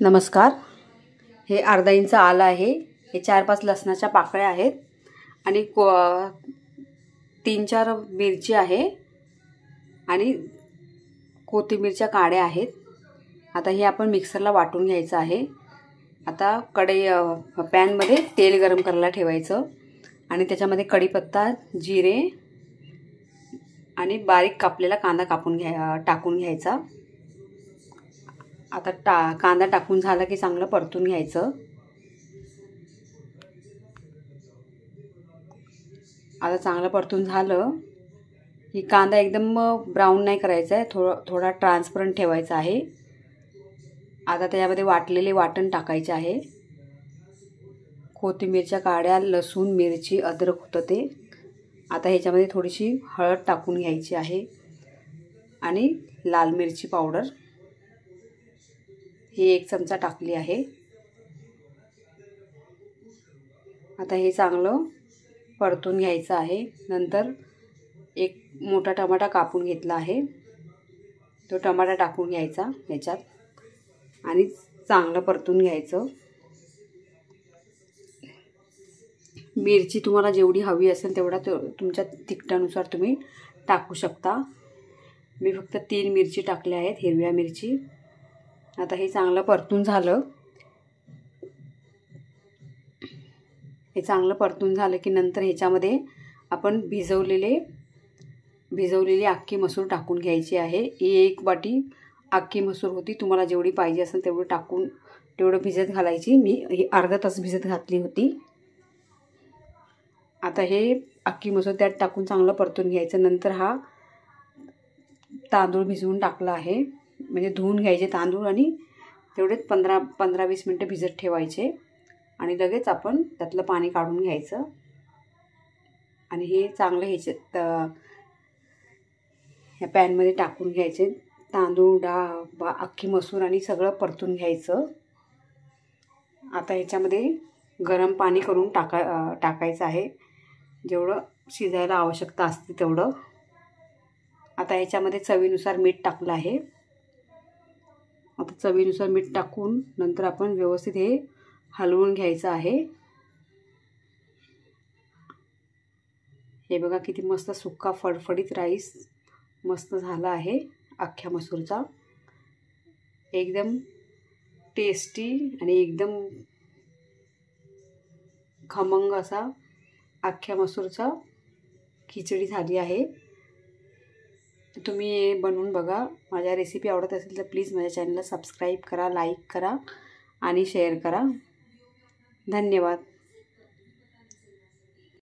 नमस्कार। हे अर्धा इंच आलं आहे, हे 4-5 लसणाच्या पाकळ्या आहेत आणि 3-4 मिरची आहे आणि कोथिंबीरच्या काड्या आहेत। आता हे आपण मिक्सरला वाटून घ्यायचं आहे। आता पॅन मध्ये तेल गरम करायला ठेवायचं आणि त्याच्यामध्ये कढीपत्ता, जिरे आणि बारीक कापलेला कांदा टाकून घ्यायचा। आता कांदा टाकून झाला की चांगलं परतून घ्यायचं। आता चांगलं परतून झालं की कांदा एकदम ब्राऊन नाही करायचा आहे, थोडा ट्रान्सपरंट ठेवायचा आहे। आता त्यामध्ये वाटलेले वाटण टाकायचे आहे। कोथिंबीरच्या काड्या, लसूण, मिरची, अद्रक होतं ते। आता ह्याच्यामध्ये थोडीशी हळद टाकून घ्यायची आहे आणि लाल मिरची पावडर ही 1 चमचा टाकली आहे। आता हे चांगलं परतून घ्यायचं आहे। नंतर एक मोठा टमाटा कापून घेतला आहे, तो टमाटा टाकून घ्यायचा याच्यात आणि चांगलं परतून घ्यायचं। मिरची तुम्हाला जेवढी हवी असेल तेवढा तुमच्या तिखटानुसार तुम्ही टाकू शकता। मी फक्त 3 मिरची टाकल्या आहेत, हिरव्या मिरची। आता हे चांगलं परतून झालं, हे चांगलं परतून झालं की नंतर ह्याच्यामध्ये आपण भिजवलेली अख्खी मसूर टाकून घ्यायची आहे। ही 1 वाटी अख्खी मसूर होती, तुम्हाला जेवढी पाहिजे असेल तेवढं भिजत घालायची। मी ही अर्धा तास भिजत घातली होती। आता हे अख्खी मसूर त्यात टाकून चांगलं परतून घ्यायचं। नंतर हा तांदूळ भिजवून टाकला आहे, म्हणजे धुवून घ्यायचे तांदूळ आणि तेवढेच 15-20 मिनिटं भिजत ठेवायचे आणि लगेच आपण त्यातलं पाणी काढून घ्यायचं आणि हे चांगलं ह्या पॅनमध्ये टाकून घ्यायचे। तांदूळ, डाळ, अख्खी मसूर आणि सगळं परतून घ्यायचं। आता ह्याच्यामध्ये गरम पाणी करून टाकायचं आहे, जेवढं शिजायला आवश्यकता असते तेवढं। आता ह्याच्यामध्ये चवीनुसार मीठ टाकलं आहे। आता चवीनुसार मीठ टाकून नंतर आपण व्यवस्थित हे हलवून घ्यायचं आहे। हे बघा किती मस्त सुक्का फडफडीत राईस मस्त झाला आहे अख्ख्या मसूरचा। एकदम टेस्टी आणि एकदम खमंग असा अख्ख्या मसूरचा खिचडी झाली आहे। तुम्ही बनवून बघा। माझ्या रेसिपी आवडत असेल तर प्लीज माझ्या चॅनलला सबस्क्राईब करा, लाईक करा आणि शेअर करा। धन्यवाद।